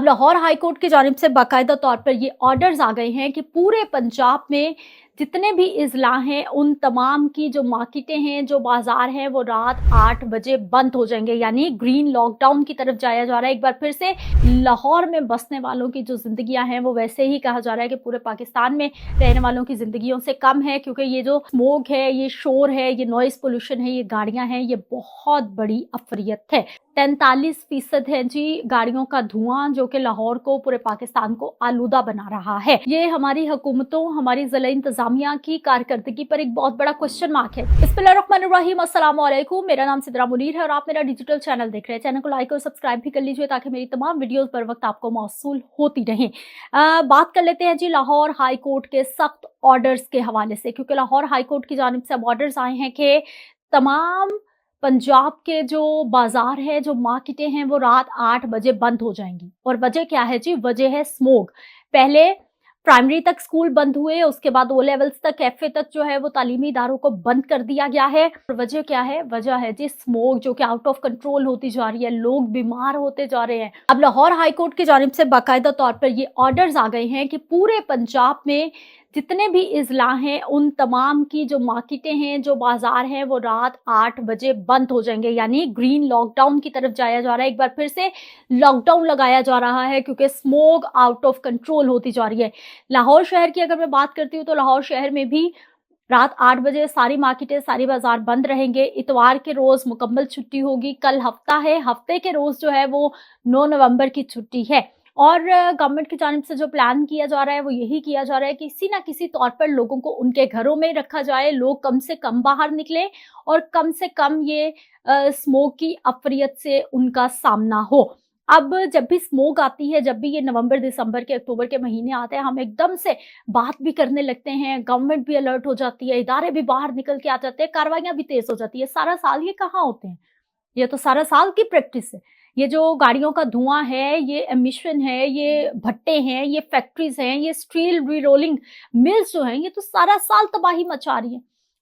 अब Lahore high court की जानिब से बाकायदा तौर पर ये ऑर्डर्स आ गए हैं कि पूरे पंजाब में जितने भी इजला हैं उन तमाम की जो मार्केटें हैं, जो बाजार हैं, वो रात 8 बजे बंद हो जाएंगे। यानी ग्रीन लॉकडाउन की तरफ जाया जा रहा है। एक बार फिर से लाहौर में बसने वालों की जो जिंदगियां हैं वो वैसे ही कहा जा रहा है कि पूरे पाकिस्तान में रहने वालों की जिंदगियों से कम है, क्योंकि ये जो स्मोक है, ये शोर है, ये नॉइस पोल्यूशन है, ये गाड़ियां हैं, ये बहुत बड़ी अफरियत है। 43% है जी गाड़ियों का धुआं, जो कि लाहौर को, पूरे पाकिस्तान को आलूदा बना रहा है। ये हमारी हुकूमतों, हमारी जिला इंतजामिया की कारकर्दगी पर एक बहुत बड़ा क्वेश्चन मार्क है। बिस्मिल्लाहिर्रहमानिर्रहीम, अस्सलाम वालेकुम। मेरा नाम सिद्रा मुनीर है और आप मेरा डिजिटल चैनल देख रहे हैं। चैनल को लाइक और सब्सक्राइब भी कर लीजिए ताकि मेरी तमाम वीडियोस पर वक्त आपको मौसूल होती रहें। बात कर लेते हैं जी लाहौर हाई कोर्ट के सख्त ऑर्डर्स के हवाले से, क्योंकि लाहौर हाई कोर्ट की जानिब से अब ऑर्डर्स आए हैं कि तमाम पंजाब के जो बाजार है, जो मार्केटें हैं, वो रात 8 बजे बंद हो जाएंगी। और वजह क्या है जी? वजह है स्मोक। पहले प्राइमरी तक स्कूल बंद हुए, उसके बाद ओ लेवल्स तक, कैफे तक जो है वो तालीमी इदारों को बंद कर दिया गया है। और वजह क्या है? वजह है जी स्मोक, जो कि आउट ऑफ कंट्रोल होती जा रही है, लोग बीमार होते जा रहे हैं। अब लाहौर हाई कोर्ट की जानिब से बाकायदा तौर पर ये ऑर्डर्स आ गए हैं कि पूरे पंजाब में जितने भी इजला हैं उन तमाम की जो मार्केटें हैं, जो बाजार हैं, वो रात 8 बजे बंद हो जाएंगे। यानी ग्रीन लॉकडाउन की तरफ जाया जा रहा है। एक बार फिर से लॉकडाउन लगाया जा रहा है, क्योंकि स्मोक आउट ऑफ कंट्रोल होती जा रही है। लाहौर शहर की अगर मैं बात करती हूँ तो लाहौर शहर में भी रात 8 बजे सारी मार्केटें, सारी बाजार बंद रहेंगे। इतवार के रोज मुकम्मल छुट्टी होगी। कल हफ्ता है, हफ्ते के रोज जो है वो 9 नवंबर की छुट्टी है। और गवर्नमेंट की जानिब से जो प्लान किया जा रहा है वो यही किया जा रहा है कि किसी ना किसी तौर पर लोगों को उनके घरों में रखा जाए, लोग कम से कम बाहर निकलें और कम से कम ये स्मोक की अफरियत से उनका सामना हो। अब जब भी स्मोक आती है, जब भी ये नवंबर, दिसंबर के, अक्टूबर के महीने आते हैं, हम एकदम से बात भी करने लगते हैं, गवर्नमेंट भी अलर्ट हो जाती है, इदारे भी बाहर निकल के आ जाते हैं, कार्रवाइयां भी तेज हो जाती है। सारा साल ये कहाँ होते हैं? ये तो सारा साल की प्रैक्टिस है। ये जो गाड़ियों का धुआं है, ये एमिशन है, ये भट्टे हैं, ये फैक्ट्रीज हैं, ये स्टील रीरोलिंग मिल्स जो हैं, ये तो सारा साल तबाही मचा रही है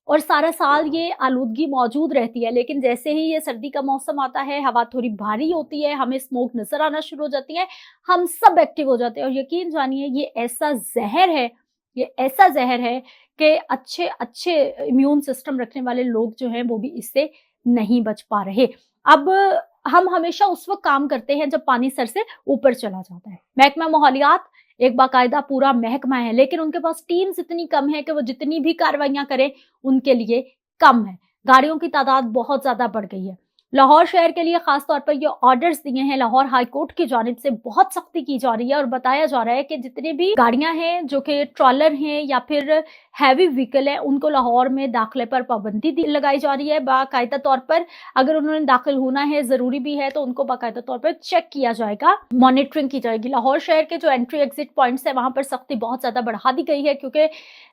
और सारा साल ये आलूदगी मौजूद रहती है। लेकिन जैसे ही ये सर्दी का मौसम आता है, हवा थोड़ी भारी होती है, हमें स्मोक नजर आना शुरू हो जाती है, हम सब एक्टिव हो जाते हैं। और यकीन जानिए ये ऐसा जहर है, ये ऐसा जहर है कि अच्छे अच्छे इम्यून सिस्टम रखने वाले लोग जो हैं वो भी इससे नहीं बच पा रहे। अब हम हमेशा उस वक्त काम करते हैं जब पानी सर से ऊपर चला जाता है। महकमा माहौलियात एक बाकायदा पूरा महकमा है, लेकिन उनके पास टीम्स इतनी कम है कि वो जितनी भी कार्रवाइयां करें उनके लिए कम है। गाड़ियों की तादाद बहुत ज्यादा बढ़ गई है। लाहौर शहर के लिए खास तौर पर ये ऑर्डर्स दिए हैं लाहौर हाई कोर्ट की जानिब से, बहुत सख्ती की जा रही है और बताया जा रहा है कि जितनी भी गाड़ियां हैं, जो कि ट्रॉलर हैं या फिर हैवी व्हीकल है, उनको लाहौर में दाखिले पर पाबंदी लगाई जा रही है। बाकायदा तौर पर अगर उन्होंने दाखिल होना है, जरूरी भी है, तो उनको बाकायदा तौर पर चेक किया जाएगा, मॉनिटरिंग की जाएगी। लाहौर शहर के जो एंट्री एग्जिट पॉइंट्स है वहां पर सख्ती बहुत ज्यादा बढ़ा दी गई है, क्योंकि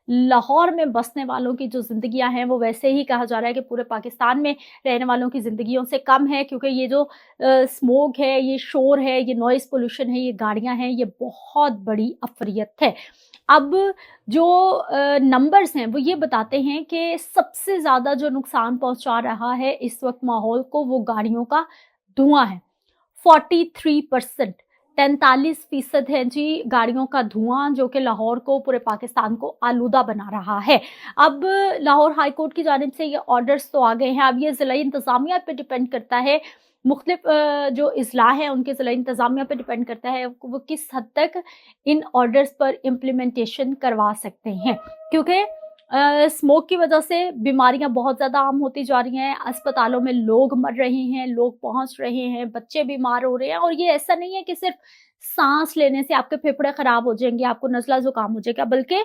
लाहौर में बसने वालों की जो जिंदगियां हैं वो वैसे ही कहा जा रहा है कि पूरे पाकिस्तान में रहने वालों की जिंदगियों से कम है, क्योंकि ये जो स्मोक है, ये शोर है, ये नॉइस पोल्यूशन है, ये गाड़ियां हैं, ये बहुत बड़ी अफरियत है। अब जो नंबर्स हैं वो ये बताते हैं कि सबसे ज्यादा जो नुकसान पहुंचा रहा है इस वक्त माहौल को, वो गाड़ियों का धुआं है। 43%, 43% है जी गाड़ियों का धुआं, जो कि लाहौर को, पूरे पाकिस्तान को आलूदा बना रहा है। अब लाहौर हाई कोर्ट की जानिब से ये ऑर्डर्स तो आ गए हैं। अब ये जिला इंतजामिया पे डिपेंड करता है, मुख्तलिफ जो इजला है उनके जिला इंतजामिया पे डिपेंड करता है वो किस हद तक इन ऑर्डर्स पर इम्प्लीमेंटेशन करवा सकते हैं, क्योंकि स्मोक की वजह से बीमारियां बहुत ज्यादा आम होती जा रही हैं। अस्पतालों में लोग मर रहे हैं, लोग पहुंच रहे हैं, बच्चे बीमार हो रहे हैं। और ये ऐसा नहीं है कि सिर्फ सांस लेने से आपके फेफड़े खराब हो जाएंगे, आपको नज़ला जुकाम हो जाएगा, बल्कि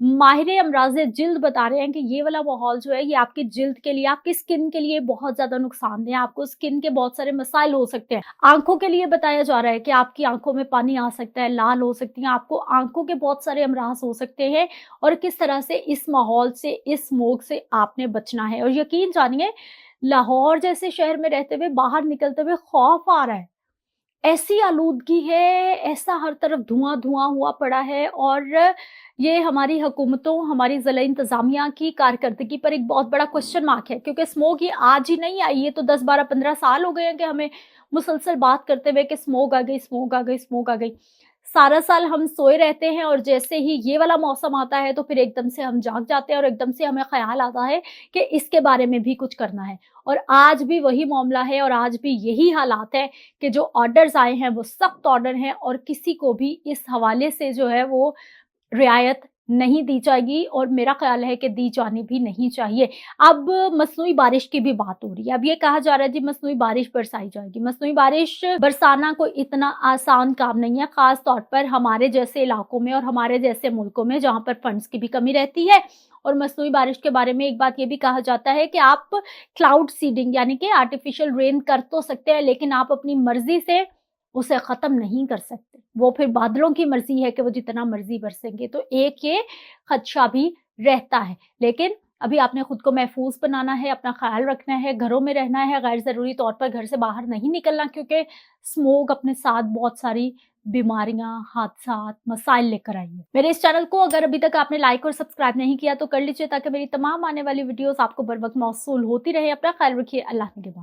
माहिर अमराज़े जिल्द बता रहे हैं कि ये वाला माहौल जो है ये आपकी जिल्द के लिए, आपकी स्किन के लिए बहुत ज्यादा नुकसानदेह है। आपको स्किन के बहुत सारे मसाइल हो सकते हैं। आंखों के लिए बताया जा रहा है कि आपकी आंखों में पानी आ सकता है, लाल हो सकती हैं, आपको आंखों के बहुत सारे अमराज हो सकते हैं। और किस तरह से इस माहौल से, इस स्मोक से आपने बचना है। और यकीन जानिए लाहौर जैसे शहर में रहते हुए, बाहर निकलते हुए खौफ आ रहा है। ऐसी आलूदगी है, ऐसा हर तरफ धुआं-धुआं हुआ पड़ा है और ये हमारी हुकूमतों, हमारी ज़िला इंतज़ामिया की कारकर्दगी पर एक बहुत बड़ा क्वेश्चन मार्क है, क्योंकि स्मोक ये आज ही नहीं आई, ये तो 10, 12, 15 साल हो गए हैं कि हमें मुसलसल बात करते हुए कि स्मोक आ गई, स्मोक आ गई, स्मोक आ गई। सारा साल हम सोए रहते हैं और जैसे ही ये वाला मौसम आता है तो फिर एकदम से हम जाग जाते हैं और एकदम से हमें ख़्याल आता है कि इसके बारे में भी कुछ करना है। और आज भी वही मामला है और आज भी यही हालात है कि जो ऑर्डर्स आए हैं वो सख्त ऑर्डर हैं और किसी को भी इस हवाले से जो है वो रियायत नहीं दी जाएगी और मेरा ख़्याल है कि दी जानी भी नहीं चाहिए। अब मसनूई बारिश की भी बात हो रही है। अब ये कहा जा रहा है जी मसनूई बारिश बरसाई जाएगी। मसनूई बारिश बरसाना कोई इतना आसान काम नहीं है, ख़ास तौर पर हमारे जैसे इलाकों में और हमारे जैसे मुल्कों में जहाँ पर फंड्स की भी कमी रहती है। और मसनूई बारिश के बारे में एक बात ये भी कहा जाता है कि आप क्लाउड सीडिंग यानी कि आर्टिफ़िशियल रेन कर तो सकते हैं, लेकिन आप अपनी मर्ज़ी से उसे ख़त्म नहीं कर सकते। वो फिर बादलों की मर्ज़ी है कि वो जितना मर्ज़ी बरसेंगे, तो एक ये ख़दशा भी रहता है। लेकिन अभी आपने खुद को महफूज़ बनाना है, अपना ख़्याल रखना है, घरों में रहना है, गैर ज़रूरी तौर पर घर से बाहर नहीं निकलना, क्योंकि स्मोक अपने साथ बहुत सारी बीमारियाँ, हादसात, मसाइल लेकर आई है। मेरे इस चैनल को अगर अभी तक आपने लाइक और सब्सक्राइब नहीं किया तो कर लीजिए, ताकि मेरी तमाम आने वाली वीडियोज़ आपको बर वक़्त मौसूल होती रहे। अपना ख़्याल रखिए। अल्लाह निगहबान।